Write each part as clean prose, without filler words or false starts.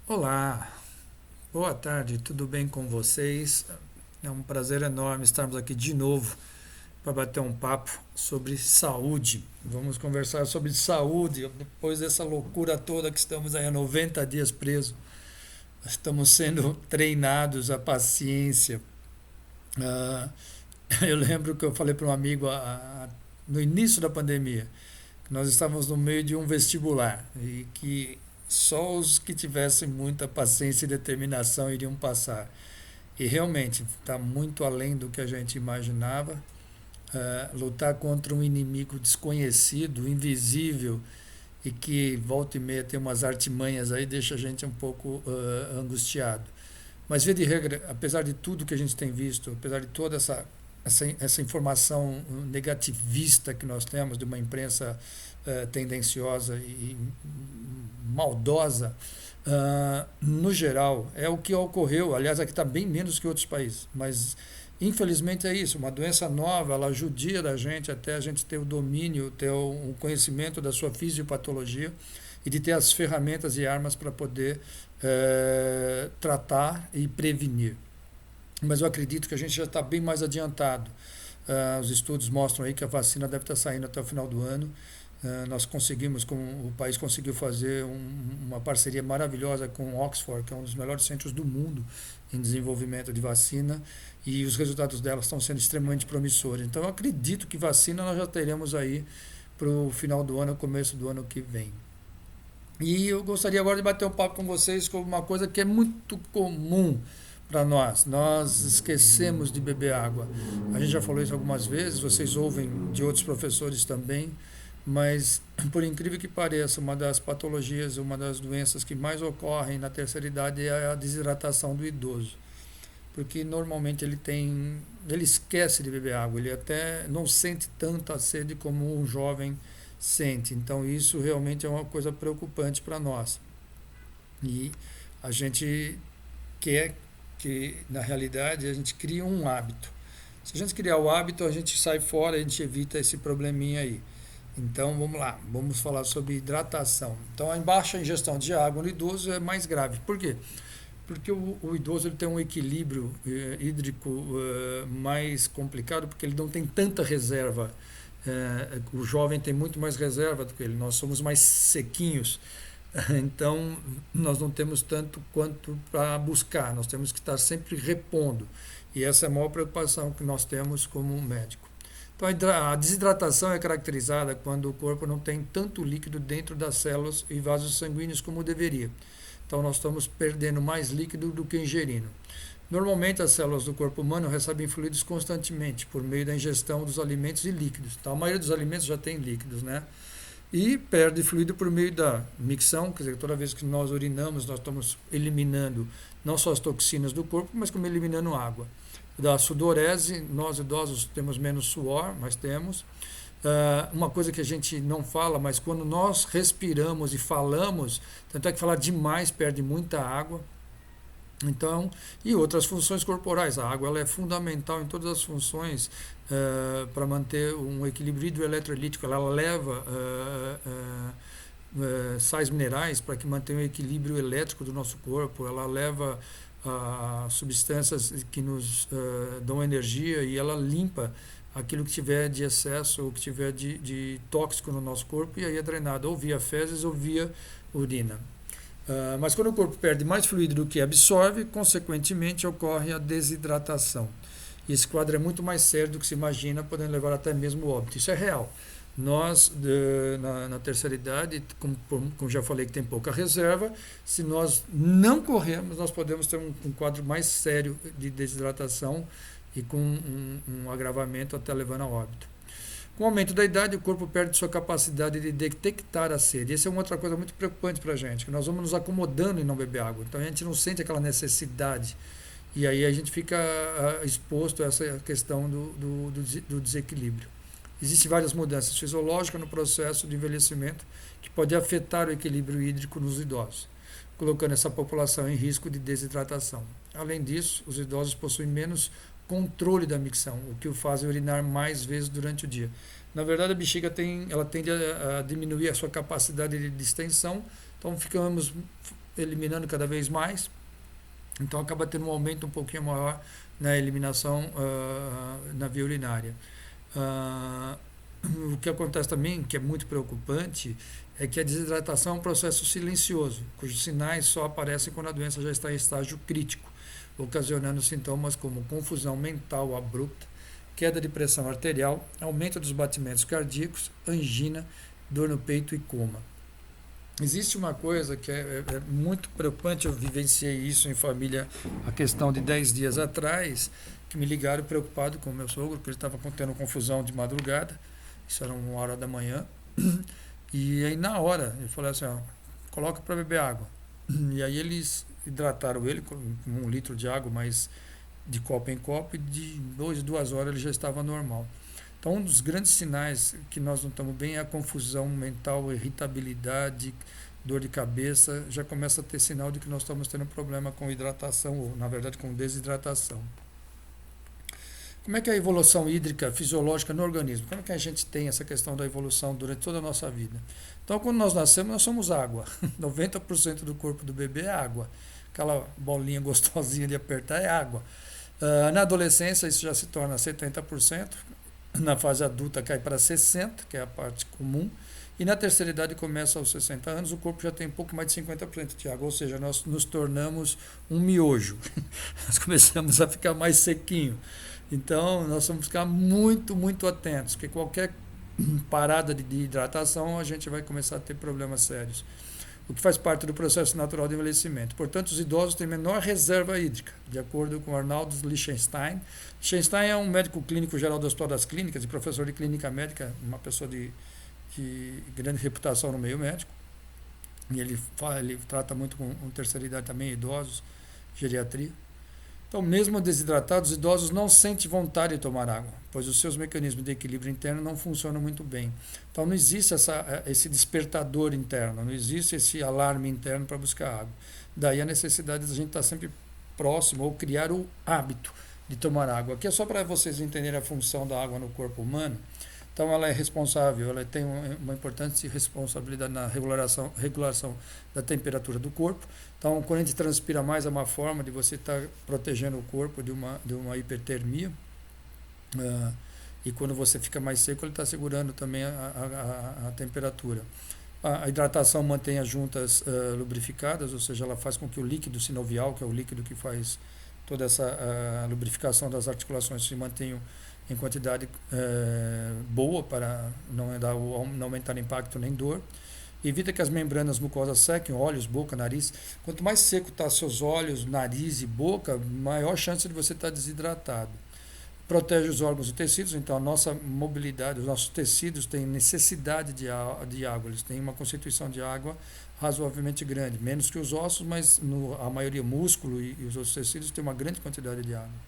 Olá, boa tarde, tudo bem com vocês? É um prazer enorme estarmos aqui de novo para bater um papo sobre saúde. Vamos conversar sobre saúde depois dessa loucura toda que estamos aí há 90 dias presos. Estamos sendo treinados à paciência. Ah, eu lembro que eu falei para um amigo no início da pandemia que nós estávamos no meio de um vestibular e que só os que tivessem muita paciência e determinação iriam passar. E realmente está muito além do que a gente imaginava. Lutar contra um inimigo desconhecido, invisível e que volta e meia tem umas artimanhas aí, deixa a gente um pouco angustiado. Mas, via de regra, apesar de tudo que a gente tem visto, apesar de toda essa informação negativista que nós temos de uma imprensa tendenciosa e maldosa, no geral, é o que ocorreu. Aliás, aqui está bem menos que outros países, mas infelizmente é isso. Uma doença nova, ela judia da gente até a gente ter o domínio, ter o conhecimento da sua fisiopatologia e de ter as ferramentas e armas para poder tratar e prevenir. Mas eu acredito que a gente já está bem mais adiantado. Os estudos mostram aí que a vacina deve estar saindo até o final do ano. Nós conseguimos, o país conseguiu fazer uma parceria maravilhosa com Oxford, que é um dos melhores centros do mundo em desenvolvimento de vacina, e os resultados dela estão sendo extremamente promissores. Então eu acredito que vacina nós já teremos aí para o final do ano, começo do ano que vem. E eu gostaria agora de bater um papo com vocês com uma coisa que é muito comum para nós. Nós esquecemos de beber água. A gente já falou isso algumas vezes, vocês ouvem de outros professores também, mas por incrível que pareça, uma das patologias, uma das doenças que mais ocorrem na terceira idade é a desidratação do idoso. Porque normalmente ele esquece de beber água, ele até não sente tanta sede como um jovem sente. Então isso realmente é uma coisa preocupante para nós. E a gente quer que, na realidade, a gente crie um hábito. Se a gente criar o hábito, a gente sai fora, a gente evita esse probleminha aí. Então vamos lá, vamos falar sobre hidratação. Então a baixa ingestão de água no idoso é mais grave. Por quê? Porque o idoso ele tem um equilíbrio hídrico mais complicado, porque ele não tem tanta reserva. O jovem tem muito mais reserva do que ele, nós somos mais sequinhos. Então, nós não temos tanto quanto para buscar, nós temos que estar sempre repondo. E essa é a maior preocupação que nós temos como médico. Então, a desidratação é caracterizada quando o corpo não tem tanto líquido dentro das células e vasos sanguíneos como deveria. Então, nós estamos perdendo mais líquido do que ingerindo. Normalmente, as células do corpo humano recebem fluidos constantemente por meio da ingestão dos alimentos e líquidos. Então, a maioria dos alimentos já tem líquidos, né? E perde fluido por meio da micção, quer dizer, toda vez que nós urinamos, nós estamos eliminando não só as toxinas do corpo, mas como eliminando água. Da sudorese, nós idosos temos menos suor, mas temos. Uma coisa que a gente não fala, mas quando nós respiramos e falamos, tanto é que falar demais perde muita água. Então, e outras funções corporais. A água ela é fundamental em todas as funções para manter um equilíbrio hidroeletrolítico. Ela leva sais minerais para que mantenha o equilíbrio elétrico do nosso corpo. Ela leva substâncias que nos dão energia e ela limpa aquilo que tiver de excesso ou que tiver de tóxico no nosso corpo e aí é drenado ou via fezes ou via urina. Mas quando o corpo perde mais fluido do que absorve, consequentemente ocorre a desidratação. E esse quadro é muito mais sério do que se imagina, podendo levar até mesmo ao óbito. Isso é real. Nós, na terceira idade, como já falei que tem pouca reserva, se nós não corrermos, nós podemos ter um quadro mais sério de desidratação e com um agravamento até levando ao óbito. Com o aumento da idade, o corpo perde sua capacidade de detectar a sede. Essa é uma outra coisa muito preocupante para a gente, que nós vamos nos acomodando em não beber água. Então a gente não sente aquela necessidade. E aí a gente fica exposto a essa questão do desequilíbrio. Existem várias mudanças fisiológicas no processo de envelhecimento que pode afetar o equilíbrio hídrico nos idosos, colocando essa população em risco de desidratação. Além disso, os idosos possuem menos controle da micção, o que o faz urinar mais vezes durante o dia. Na verdade, a bexiga ela tende a diminuir a sua capacidade de distensão, então ficamos eliminando cada vez mais, então acaba tendo um aumento um pouquinho maior na eliminação na via urinária. Ah, o que acontece também, que é muito preocupante, é que a desidratação é um processo silencioso, cujos sinais só aparecem quando a doença já está em estágio crítico, ocasionando sintomas como confusão mental abrupta, queda de pressão arterial, aumento dos batimentos cardíacos, angina, dor no peito e coma. Existe uma coisa que é muito preocupante, eu vivenciei isso em família a questão de 10 dias atrás, que me ligaram preocupado com o meu sogro, porque ele estava tendo confusão de madrugada, isso era 1 hora da manhã, e aí na hora ele falou assim, ó, coloca para beber água. E aí eles hidrataram ele com 1 litro de água, mas de copo em copo, e de 2 horas ele já estava normal. Então, um dos grandes sinais que nós não estamos bem é a confusão mental, irritabilidade, dor de cabeça. Já começa a ter sinal de que nós estamos tendo problema com hidratação, ou na verdade com desidratação. Como é que é a evolução hídrica fisiológica no organismo? Como é que a gente tem essa questão da evolução durante toda a nossa vida? Então, quando nós nascemos, nós somos água. 90% do corpo do bebê é água. Aquela bolinha gostosinha de apertar é água. Na adolescência, isso já se torna 70%. Na fase adulta cai para 60%, que é a parte comum, e na terceira idade começa aos 60 anos, o corpo já tem um pouco mais de 50% de água, ou seja, nós nos tornamos um miojo, nós começamos a ficar mais sequinho. Então, nós vamos ficar muito, muito atentos, porque qualquer parada de hidratação, a gente vai começar a ter problemas sérios, o que faz parte do processo natural de envelhecimento. Portanto, os idosos têm menor reserva hídrica, de acordo com Arnaldo Lichtenstein. Lichtenstein é um médico clínico geral do Hospital das Clínicas e professor de clínica médica, uma pessoa de grande reputação no meio médico. E ele trata muito com terceira idade também, idosos, geriatria. Então, mesmo desidratados, os idosos não sentem vontade de tomar água, pois os seus mecanismos de equilíbrio interno não funcionam muito bem. Então, não existe esse despertador interno, não existe esse alarme interno para buscar água. Daí a necessidade de a gente estar sempre próximo ou criar o hábito de tomar água. Aqui é só para vocês entenderem a função da água no corpo humano. Então, ela é responsável, ela tem uma importante responsabilidade na regulação da temperatura do corpo. Então, quando a gente transpira mais, é uma forma de você estar protegendo o corpo de uma hipertermia. E quando você fica mais seco, ele está segurando também a temperatura. A hidratação mantém as juntas lubrificadas, ou seja, ela faz com que o líquido sinovial, que é o líquido que faz toda essa lubrificação das articulações, se mantenha em quantidade boa para não aumentar impacto nem dor. Evita que as membranas mucosas sequem, olhos, boca, nariz. Quanto mais seco está seus olhos, nariz e boca, maior chance de você estar desidratado. Protege os órgãos e tecidos, então a nossa mobilidade, os nossos tecidos têm necessidade de água, eles têm uma constituição de água razoavelmente grande, menos que os ossos, mas a maioria, músculo e os outros tecidos, têm uma grande quantidade de água.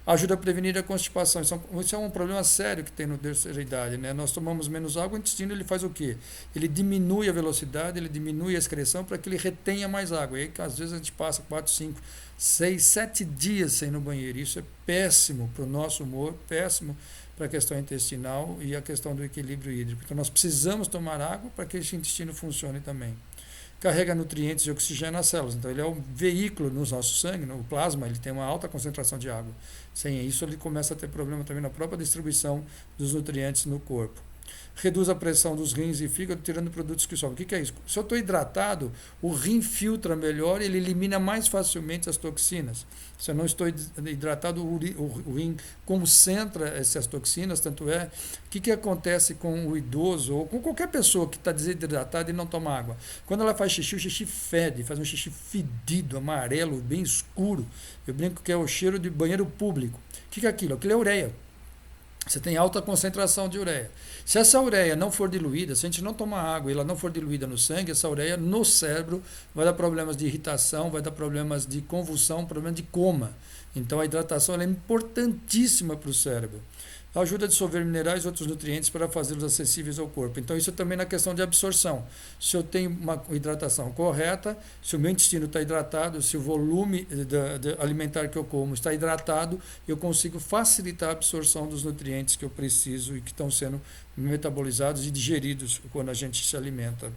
Ajuda a prevenir a constipação. Isso é um problema sério que tem na terceira idade, né? Nós tomamos menos água, o intestino ele faz o quê? Ele diminui a velocidade, ele diminui a excreção para que ele retenha mais água. E aí, às vezes, a gente passa 4, 5, 6, 7 dias sem ir no banheiro. Isso é péssimo para o nosso humor, péssimo para a questão intestinal e a questão do equilíbrio hídrico. Então, nós precisamos tomar água para que esse intestino funcione também. Carrega nutrientes e oxigênio nas células. Então, ele é um veículo no nosso sangue, o plasma, ele tem uma alta concentração de água. Sem isso, ele começa a ter problema também na própria distribuição dos nutrientes no corpo. Reduz a pressão dos rins e fígado, tirando produtos que sobram. O que é isso? Se eu estou hidratado, o rim filtra melhor e ele elimina mais facilmente as toxinas. Se eu não estou hidratado, o rim concentra essas toxinas, tanto é. O que acontece com o idoso ou com qualquer pessoa que está desidratada e não toma água? Quando ela faz xixi, o xixi fede, faz um xixi fedido, amarelo, bem escuro. Eu brinco que é o cheiro de banheiro público. O que é aquilo? Aquilo é ureia. Você tem alta concentração de ureia. Se essa ureia não for diluída, se a gente não tomar água e ela não for diluída no sangue, essa ureia no cérebro vai dar problemas de irritação, vai dar problemas de convulsão, problemas de coma. Então a hidratação ela é importantíssima para o cérebro. Ajuda a dissolver minerais e outros nutrientes para fazê-los acessíveis ao corpo. Então isso também na questão de absorção. Se eu tenho uma hidratação correta, se o meu intestino está hidratado, se o volume alimentar que eu como está hidratado, eu consigo facilitar a absorção dos nutrientes que eu preciso e que estão sendo metabolizados e digeridos quando a gente se alimenta.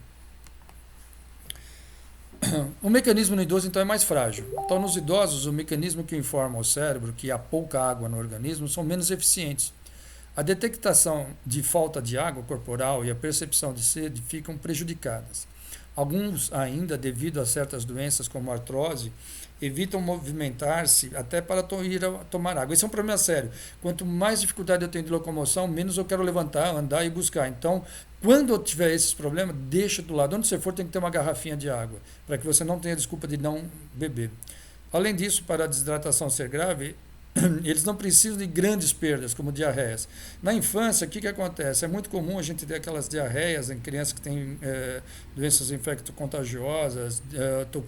O mecanismo no idoso, então, é mais frágil. Então, nos idosos, o mecanismo que informa ao cérebro que há pouca água no organismo são menos eficientes. A detectação de falta de água corporal e a percepção de sede ficam prejudicadas. Alguns, ainda devido a certas doenças como artrose, evitam movimentar-se até para ir tomar água. Esse é um problema sério. Quanto mais dificuldade eu tenho de locomoção, menos eu quero levantar, andar e buscar. Então, quando eu tiver esses problemas, deixa do lado. Onde você for, tem que ter uma garrafinha de água, para que você não tenha desculpa de não beber. Além disso, para a desidratação ser grave, eles não precisam de grandes perdas, como diarreias. Na infância, o que acontece? É muito comum a gente ter aquelas diarreias em crianças que têm doenças infecto-contagiosas,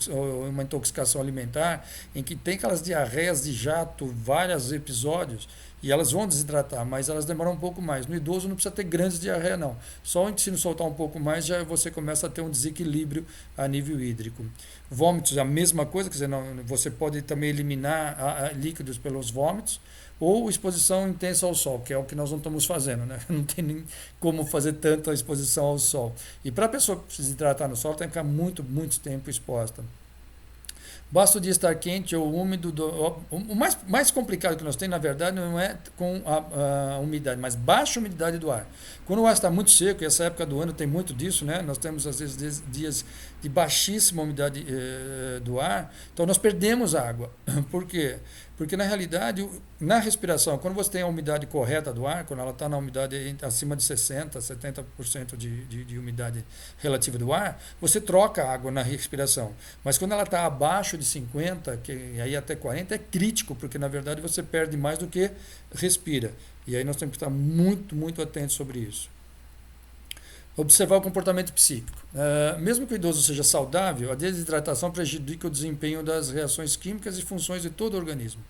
ou uma intoxicação alimentar, em que tem aquelas diarreias de jato, vários episódios, e elas vão desidratar, mas elas demoram um pouco mais. No idoso não precisa ter grandes diarreias, não. Só o intestino soltar um pouco mais, já você começa a ter um desequilíbrio a nível hídrico. Vômitos, a mesma coisa, quer dizer, não, você pode também eliminar líquidos pelos vômitos, ou exposição intensa ao sol, que é o que nós não estamos fazendo, né? Não tem nem como fazer tanta exposição ao sol. E para a pessoa se hidratar no sol, tem que ficar muito, muito tempo exposta. Basta o dia estar quente ou úmido. O mais complicado que nós temos, na verdade, não é com a umidade, mas baixa umidade do ar. Quando o ar está muito seco, e essa época do ano tem muito disso, né? Nós temos, às vezes, dias de baixíssima umidade do ar, então nós perdemos água. Por quê? Porque, na realidade, na respiração, quando você tem a umidade correta do ar, quando ela está na umidade acima de 60%, 70% de umidade relativa do ar, você troca a água na respiração. Mas quando ela está abaixo de 50%, que aí até 40%, é crítico, porque, na verdade, você perde mais do que respira. E aí nós temos que estar muito, muito atentos sobre isso. Observar o comportamento psíquico. Mesmo que o idoso seja saudável, a desidratação prejudica o desempenho das reações químicas e funções de todo o organismo.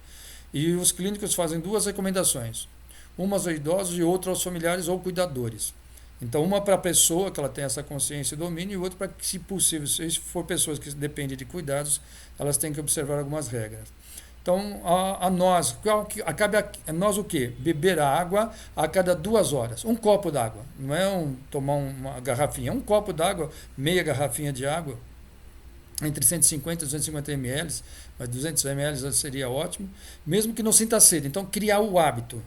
E os clínicos fazem duas recomendações. Uma aos idosos e outra aos familiares ou cuidadores. Então, uma para a pessoa, que ela tem essa consciência e domínio, e outra para que, se possível, se for pessoas que dependem de cuidados, elas têm que observar algumas regras. Então, a nós, cabe a nós o quê? Beber a água a cada 2 horas. Um copo d'água. Não é tomar uma garrafinha, é um copo d'água, meia garrafinha de água, entre 150 e 250 ml, mas 200 ml seria ótimo, mesmo que não sinta sede. Então, criar o hábito.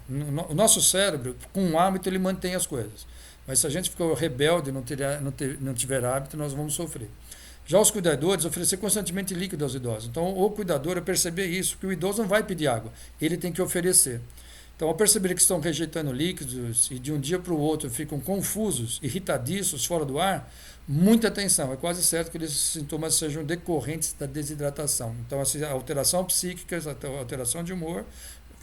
O nosso cérebro, com um hábito, ele mantém as coisas. Mas se a gente ficou rebelde e não tiver hábito, nós vamos sofrer. Já os cuidadores, oferecer constantemente líquido aos idosos. Então, o cuidador é perceber isso, que o idoso não vai pedir água, ele tem que oferecer. Então, ao perceber que estão rejeitando líquidos e de um dia para o outro ficam confusos, irritadiços, fora do ar, muita atenção. É quase certo que esses sintomas sejam decorrentes da desidratação. Então, a alteração psíquica, a alteração de humor,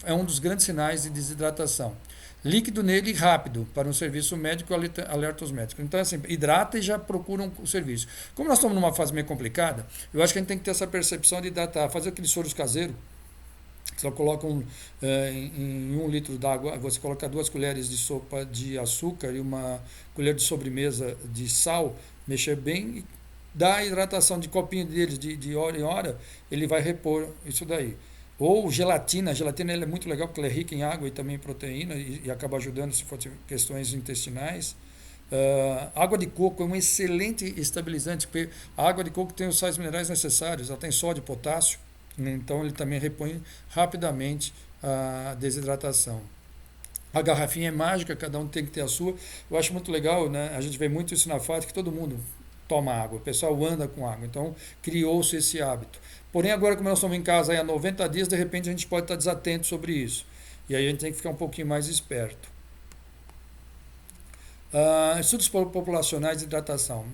é um dos grandes sinais de desidratação. Líquido nele rápido, para um serviço médico, alerta os médicos. Então, assim, hidrata e já procuram o serviço. Como nós estamos numa fase meio complicada, eu acho que a gente tem que ter essa percepção de hidratar, fazer aqueles soros caseiros. Você coloca em 1 litro d'água, você coloca 2 colheres de sopa de açúcar e uma colher de sobremesa de sal, mexer bem e dá a hidratação de copinho deles de hora em hora, ele vai repor isso daí. Ou gelatina, a gelatina ela é muito legal porque ela é rica em água e também em proteína e acaba ajudando se for questões intestinais. Água de coco é um excelente estabilizante, porque a água de coco tem os sais minerais necessários, ela tem sódio e potássio, então ele também repõe rapidamente a desidratação. A garrafinha é mágica, cada um tem que ter a sua. Eu acho muito legal, né? A gente vê muito isso na FAT, que todo mundo toma água, o pessoal anda com água, então criou-se esse hábito. Porém, agora, como nós estamos em casa há 90 dias, de repente a gente pode estar desatento sobre isso. E aí a gente tem que ficar um pouquinho mais esperto. Estudos populacionais de hidratação.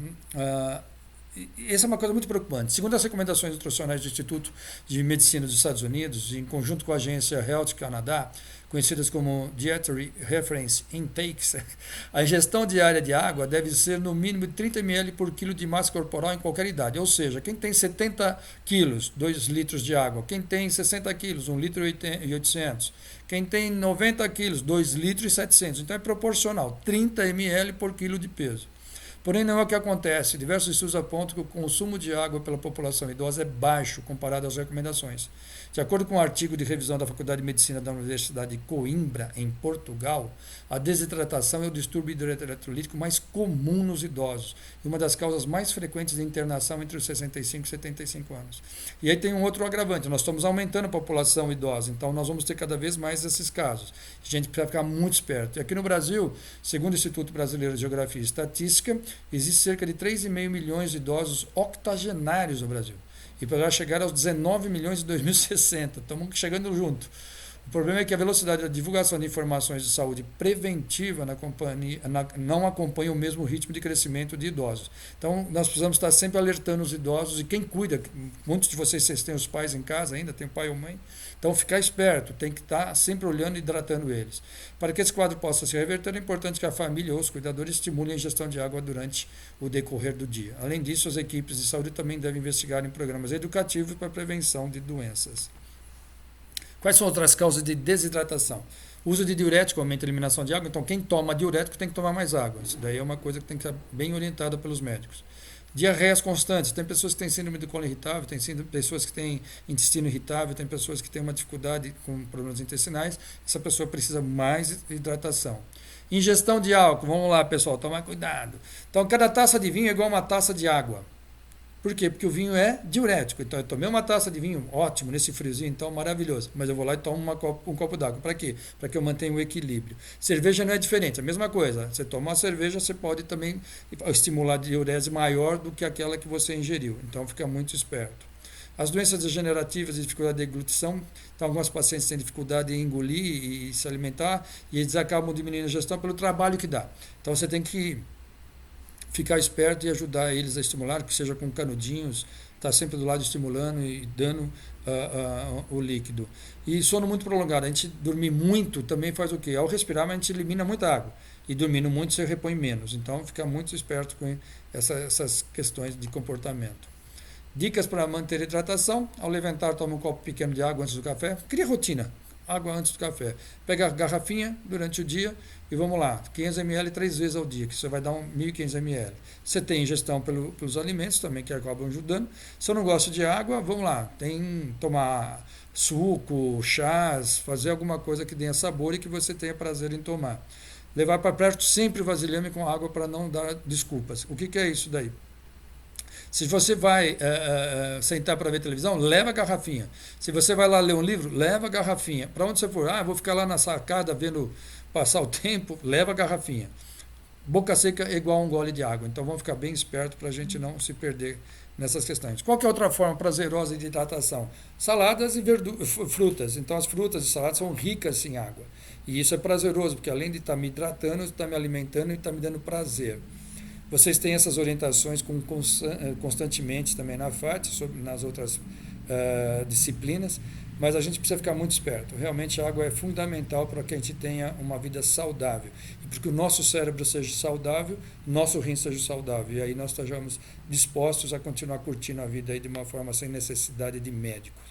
Essa é uma coisa muito preocupante. Segundo as recomendações nutricionais do Instituto de Medicina dos Estados Unidos, em conjunto com a agência Health Canada, conhecidas como Dietary Reference Intakes, a ingestão diária de água deve ser no mínimo 30 ml por quilo de massa corporal em qualquer idade. Ou seja, quem tem 70 quilos, 2 litros de água. Quem tem 60 quilos, 1 litro e 800. Quem tem 90 quilos, 2 litros e 700. Então é proporcional, 30 ml por quilo de peso. Porém, não é o que acontece. Diversos estudos apontam que o consumo de água pela população idosa é baixo comparado às recomendações. De acordo com um artigo de revisão da Faculdade de Medicina da Universidade de Coimbra, em Portugal, a desidratação é o distúrbio hidroeletrolítico mais comum nos idosos e uma das causas mais frequentes de internação entre os 65 e 75 anos. E aí tem um outro agravante, nós estamos aumentando a população idosa, então nós vamos ter cada vez mais esses casos. A gente precisa ficar muito esperto. E aqui no Brasil, segundo o Instituto Brasileiro de Geografia e Estatística, existe cerca de 3,5 milhões de idosos octogenários no Brasil. E poderá chegar aos 19 milhões em 2060. Estamos chegando junto. O problema é que a velocidade da divulgação de informações de saúde preventiva não acompanha o mesmo ritmo de crescimento de idosos. Então, nós precisamos estar sempre alertando os idosos e quem cuida. Muitos de vocês têm os pais em casa ainda, tem pai ou mãe. Então, ficar esperto, tem que estar sempre olhando e hidratando eles. Para que esse quadro possa se reverter, é importante que a família ou os cuidadores estimulem a ingestão de água durante o decorrer do dia. Além disso, as equipes de saúde também devem investigar em programas educativos para a prevenção de doenças. Quais são outras causas de desidratação? O uso de diurético aumenta a eliminação de água, então quem toma diurético tem que tomar mais água. Isso daí é uma coisa que tem que ser bem orientada pelos médicos. Diarreias constantes. Tem pessoas que têm síndrome do colo irritável, tem pessoas que têm intestino irritável, tem pessoas que têm uma dificuldade com problemas intestinais. Essa pessoa precisa mais hidratação. Ingestão de álcool. Vamos lá, pessoal, tomar cuidado. Então, cada taça de vinho é igual a uma taça de água. Por quê? Porque o vinho é diurético. Então, eu tomei uma taça de vinho, ótimo, nesse friozinho, então, maravilhoso. Mas eu vou lá e tomo um copo d'água. Para quê? Para que eu mantenha o equilíbrio. Cerveja não é diferente, a mesma coisa. Você toma uma cerveja, você pode também estimular a diurese maior do que aquela que você ingeriu. Então, fica muito esperto. As doenças degenerativas e dificuldade de deglutição, então alguns pacientes têm dificuldade em engolir e se alimentar, e eles acabam diminuindo a digestão pelo trabalho que dá. Então, você tem que ficar esperto e ajudar eles a estimular, que seja com canudinhos, estar sempre do lado estimulando e dando o líquido. E sono muito prolongado, a gente dormir muito também faz o quê? Ao respirar, a gente elimina muita água. E dormindo muito, você repõe menos. Então, fica muito esperto com essas questões de comportamento. Dicas para manter a hidratação: ao levantar, toma um copo pequeno de água antes do café. Cria rotina. Água antes do café. Pega a garrafinha durante o dia e vamos lá, 500 ml 3 vezes ao dia, que você vai dar 1.500 ml. Você tem ingestão pelos alimentos também, que acabam ajudando. Se eu não gosto de água, vamos lá, tem tomar suco, chás, fazer alguma coisa que tenha sabor e que você tenha prazer em tomar. Levar para perto sempre vasilhame com água para não dar desculpas. O que é isso daí? Se você vai sentar para ver televisão, leva a garrafinha. Se você vai lá ler um livro, leva a garrafinha. Para onde você for, vou ficar lá na sacada vendo passar o tempo, leva a garrafinha. Boca seca é igual a um gole de água. Então vamos ficar bem esperto para a gente não se perder nessas questões. Qual que é outra forma prazerosa de hidratação? Saladas e frutas. Então as frutas e saladas são ricas em água. E isso é prazeroso, porque além de estar me hidratando, está me alimentando e está me dando prazer. Vocês têm essas orientações constantemente também na FAT, nas outras disciplinas, mas a gente precisa ficar muito esperto. Realmente a água é fundamental para que a gente tenha uma vida saudável. E para que o nosso cérebro seja saudável, nosso rim seja saudável. E aí nós estejamos dispostos a continuar curtindo a vida aí de uma forma sem necessidade de médicos.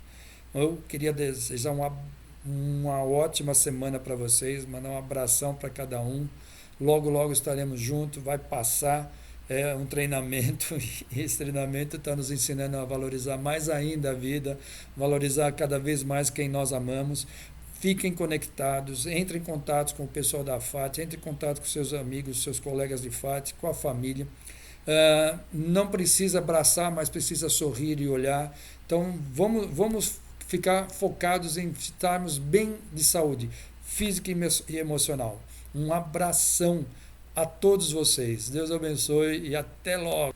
Eu queria desejar uma ótima semana para vocês, mandar um abração para cada um. Logo, logo estaremos juntos, vai passar, é um treinamento, e esse treinamento está nos ensinando a valorizar mais ainda a vida, valorizar cada vez mais quem nós amamos. Fiquem conectados, entrem em contato com o pessoal da FAT, entrem em contato com seus amigos, seus colegas de FAT, com a família. Não precisa abraçar, mas precisa sorrir e olhar. Então, vamos ficar focados em estarmos bem de saúde física e emocional. Um abração a todos vocês. Deus abençoe e até logo.